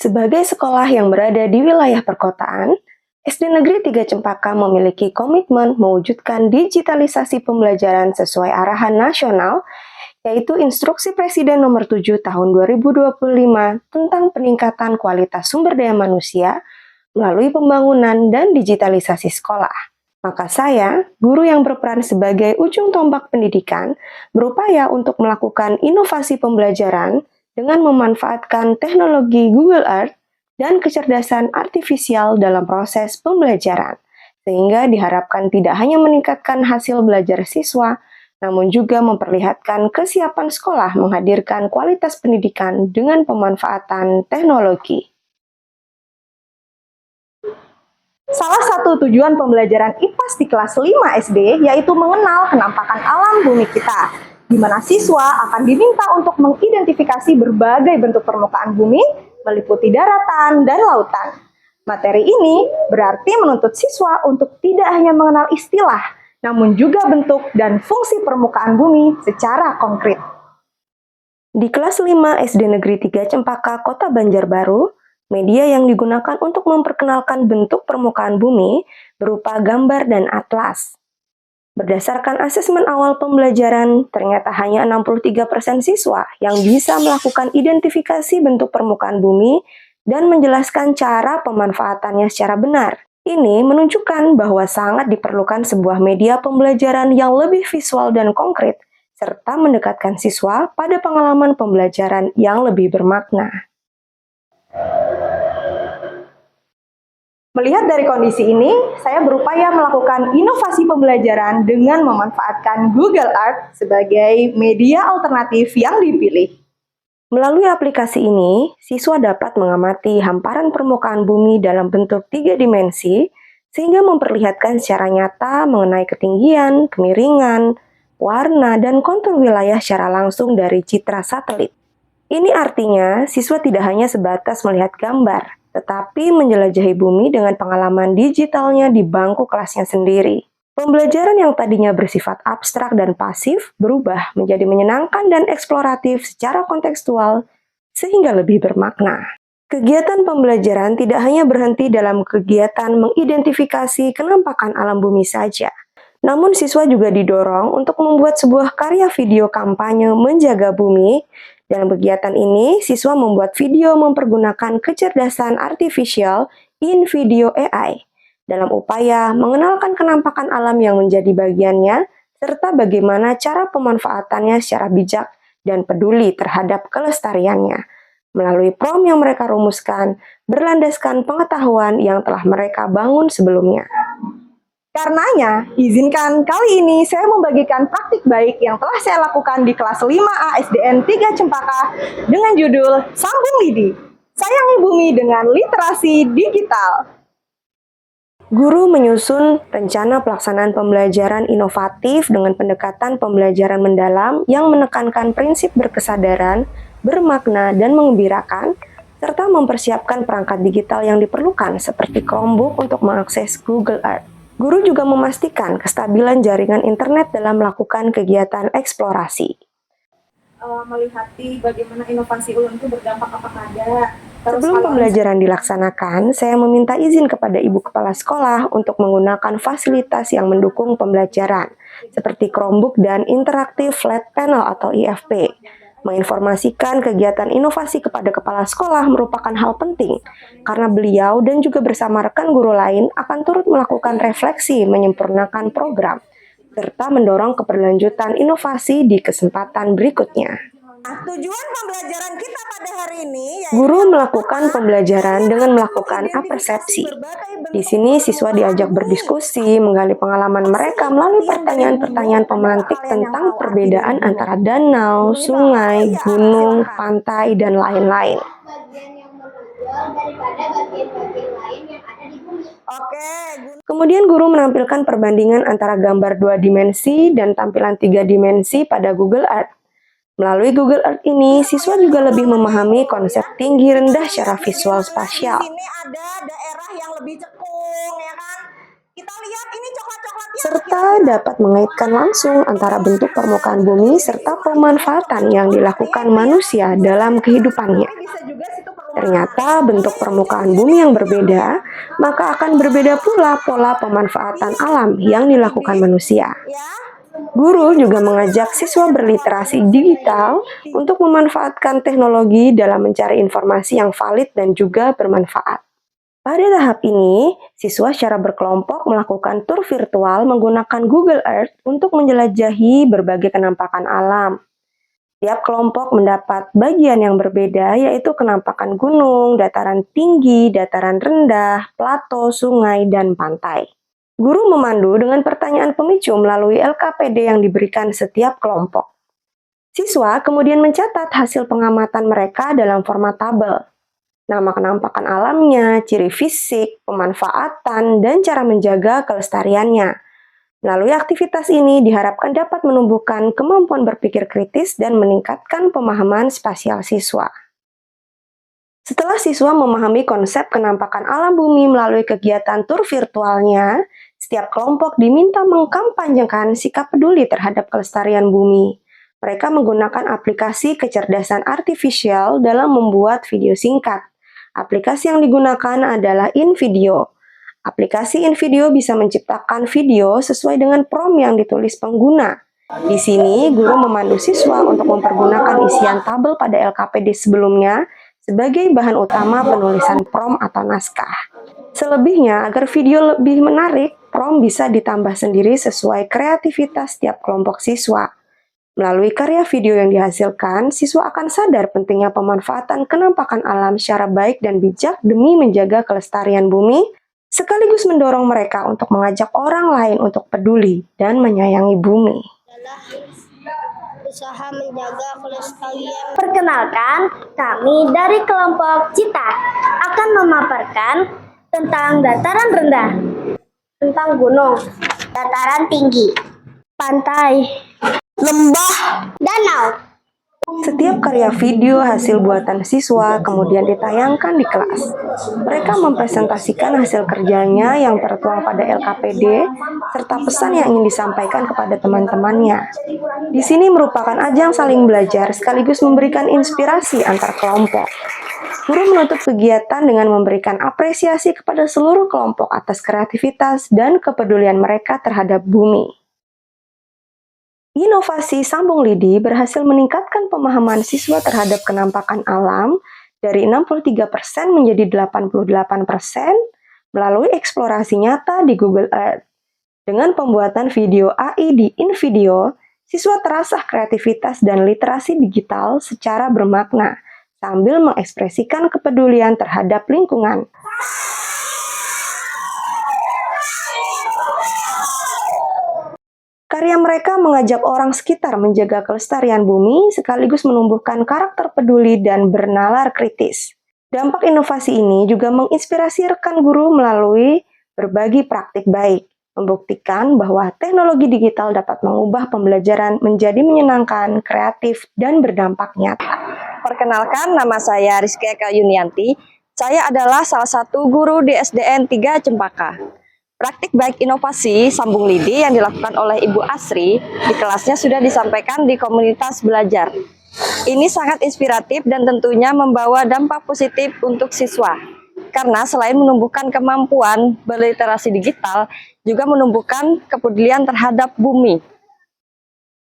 Sebagai sekolah yang berada di wilayah perkotaan, SD Negeri 3 Cempaka memiliki komitmen mewujudkan digitalisasi pembelajaran sesuai arahan nasional, yaitu Instruksi Presiden Nomor 7 Tahun 2025 tentang peningkatan kualitas sumber daya manusia melalui pembangunan dan digitalisasi sekolah. Maka saya, guru yang berperan sebagai ujung tombak pendidikan, berupaya untuk melakukan inovasi pembelajaran dengan memanfaatkan teknologi Google Earth dan kecerdasan artifisial dalam proses pembelajaran, sehingga diharapkan tidak hanya meningkatkan hasil belajar siswa, namun juga memperlihatkan kesiapan sekolah menghadirkan kualitas pendidikan dengan pemanfaatan teknologi. Salah satu tujuan pembelajaran IPAS di kelas 5 SD yaitu mengenal kenampakan alam bumi kita, di mana siswa akan diminta untuk mengidentifikasi berbagai bentuk permukaan bumi, meliputi daratan dan lautan. Materi ini berarti menuntut siswa untuk tidak hanya mengenal istilah, namun juga bentuk dan fungsi permukaan bumi secara konkret. Di kelas 5 SD Negeri 3 Cempaka, Kota Banjarbaru, media yang digunakan untuk memperkenalkan bentuk permukaan bumi berupa gambar dan atlas. Berdasarkan asesmen awal pembelajaran, ternyata hanya 63% siswa yang bisa melakukan identifikasi bentuk permukaan bumi dan menjelaskan cara pemanfaatannya secara benar. Ini menunjukkan bahwa sangat diperlukan sebuah media pembelajaran yang lebih visual dan konkret, serta mendekatkan siswa pada pengalaman pembelajaran yang lebih bermakna. Melihat dari kondisi ini, saya berupaya melakukan inovasi pembelajaran dengan memanfaatkan Google Earth sebagai media alternatif yang dipilih. Melalui aplikasi ini, siswa dapat mengamati hamparan permukaan bumi dalam bentuk 3 dimensi, sehingga memperlihatkan secara nyata mengenai ketinggian, kemiringan, warna, dan kontur wilayah secara langsung dari citra satelit. Ini artinya, siswa tidak hanya sebatas melihat gambar, tetapi menjelajahi bumi dengan pengalaman digitalnya di bangku kelasnya sendiri. Pembelajaran yang tadinya bersifat abstrak dan pasif berubah menjadi menyenangkan dan eksploratif secara kontekstual sehingga lebih bermakna. Kegiatan pembelajaran tidak hanya berhenti dalam kegiatan mengidentifikasi kenampakan alam bumi saja, namun siswa juga didorong untuk membuat sebuah karya video kampanye menjaga bumi. Dalam kegiatan ini, siswa membuat video mempergunakan kecerdasan artifisial in video AI dalam upaya mengenalkan kenampakan alam yang menjadi bagiannya, serta bagaimana cara pemanfaatannya secara bijak dan peduli terhadap kelestariannya. Melalui prompt yang mereka rumuskan, berlandaskan pengetahuan yang telah mereka bangun sebelumnya. Karenanya, izinkan kali ini saya membagikan praktik baik yang telah saya lakukan di kelas 5A SDN 3 Cempaka dengan judul Sambung Lidi, Sayangi Bumi dengan Literasi Digital. Guru menyusun rencana pelaksanaan pembelajaran inovatif dengan pendekatan pembelajaran mendalam yang menekankan prinsip berkesadaran, bermakna, dan mengembirakan, serta mempersiapkan perangkat digital yang diperlukan seperti Chromebook untuk mengakses Google Earth. Guru juga memastikan kestabilan jaringan internet dalam melakukan kegiatan eksplorasi. Melihat bagaimana inovasi ulun itu berdampak apakah ada. Sebelum pembelajaran dilaksanakan, saya meminta izin kepada Ibu Kepala Sekolah untuk menggunakan fasilitas yang mendukung pembelajaran, seperti Chromebook dan Interactive Flat Panel atau IFP. Menginformasikan kegiatan inovasi kepada kepala sekolah merupakan hal penting, karena beliau dan juga bersama rekan guru lain akan turut melakukan refleksi menyempurnakan program, serta mendorong keberlanjutan inovasi di kesempatan berikutnya. Tujuan pembelajaran kita pada hari ini Guru melakukan pembelajaran dengan melakukan apersepsi. Di sini siswa diajak berdiskusi, menggali pengalaman mereka melalui pertanyaan-pertanyaan pemantik tentang perbedaan antara danau, sungai, gunung, pantai, dan lain-lain. Kemudian guru menampilkan perbandingan antara gambar 2 dimensi dan tampilan 3 dimensi pada Google Earth. Melalui Google Earth ini, siswa juga lebih memahami konsep tinggi rendah secara visual spasial. Di sini ada daerah yang lebih cekung, ya kan? Kita lihat ini coklat-coklatnya. Serta dapat mengaitkan langsung antara bentuk permukaan bumi serta pemanfaatan yang dilakukan manusia dalam kehidupannya. Bisa juga situ Ternyata bentuk permukaan bumi yang berbeda, maka akan berbeda pula pola pemanfaatan alam yang dilakukan manusia. Ya. Guru juga mengajak siswa berliterasi digital untuk memanfaatkan teknologi dalam mencari informasi yang valid dan juga bermanfaat. Pada tahap ini, siswa secara berkelompok melakukan tur virtual menggunakan Google Earth untuk menjelajahi berbagai kenampakan alam. Tiap kelompok mendapat bagian yang berbeda, yaitu kenampakan gunung, dataran tinggi, dataran rendah, plato, sungai, dan pantai. Guru memandu dengan pertanyaan pemicu melalui LKPD yang diberikan setiap kelompok. Siswa kemudian mencatat hasil pengamatan mereka dalam format tabel. Nama kenampakan alamnya, ciri fisik, pemanfaatan, dan cara menjaga kelestariannya. Melalui aktivitas ini diharapkan dapat menumbuhkan kemampuan berpikir kritis dan meningkatkan pemahaman spasial siswa. Setelah siswa memahami konsep kenampakan alam bumi melalui kegiatan tur virtualnya, setiap kelompok diminta mengkampanyekan sikap peduli terhadap kelestarian bumi. Mereka menggunakan aplikasi kecerdasan artifisial dalam membuat video singkat. Aplikasi yang digunakan adalah InVideo. Aplikasi InVideo bisa menciptakan video sesuai dengan prompt yang ditulis pengguna. Di sini, guru memandu siswa untuk mempergunakan isian tabel pada LKPD sebelumnya sebagai bahan utama penulisan prompt atau naskah. Selebihnya, agar video lebih menarik, prompt bisa ditambah sendiri sesuai kreativitas setiap kelompok siswa. Melalui karya video yang dihasilkan, siswa akan sadar pentingnya pemanfaatan kenampakan alam secara baik dan bijak demi menjaga kelestarian bumi, sekaligus mendorong mereka untuk mengajak orang lain untuk peduli dan menyayangi bumi. Usaha menjaga kelestarian. Perkenalkan, kami dari kelompok Cita akan memaparkan tentang dataran rendah, tentang gunung, Dataran tinggi, pantai, lembah, danau. Setiap karya video hasil buatan siswa kemudian ditayangkan di kelas. Mereka mempresentasikan hasil kerjanya yang tertuang pada LKPD serta pesan yang ingin disampaikan kepada teman-temannya. Di sini merupakan ajang saling belajar sekaligus memberikan inspirasi antar kelompok. Guru menutup kegiatan dengan memberikan apresiasi kepada seluruh kelompok atas kreativitas dan kepedulian mereka terhadap bumi. Inovasi sambung lidi berhasil meningkatkan pemahaman siswa terhadap kenampakan alam dari 63% menjadi 88% melalui eksplorasi nyata di Google Earth. Dengan pembuatan video AI di InVideo, siswa terasah kreativitas dan literasi digital secara bermakna, sambil mengekspresikan kepedulian terhadap lingkungan. Karya mereka mengajak orang sekitar menjaga kelestarian bumi sekaligus menumbuhkan karakter peduli dan bernalar kritis. Dampak inovasi ini juga menginspirasi rekan guru melalui berbagi praktik baik, membuktikan bahwa teknologi digital dapat mengubah pembelajaran menjadi menyenangkan, kreatif, dan berdampak nyata. Perkenalkan, nama saya Rizky Eka Yunianti. Saya adalah salah satu guru di SDN 3 Cempaka. Praktik baik inovasi sambung lidi yang dilakukan oleh Ibu Asri di kelasnya sudah disampaikan di komunitas belajar. Ini sangat inspiratif dan tentunya membawa dampak positif untuk siswa. Karena selain menumbuhkan kemampuan berliterasi digital, juga menumbuhkan kepedulian terhadap bumi.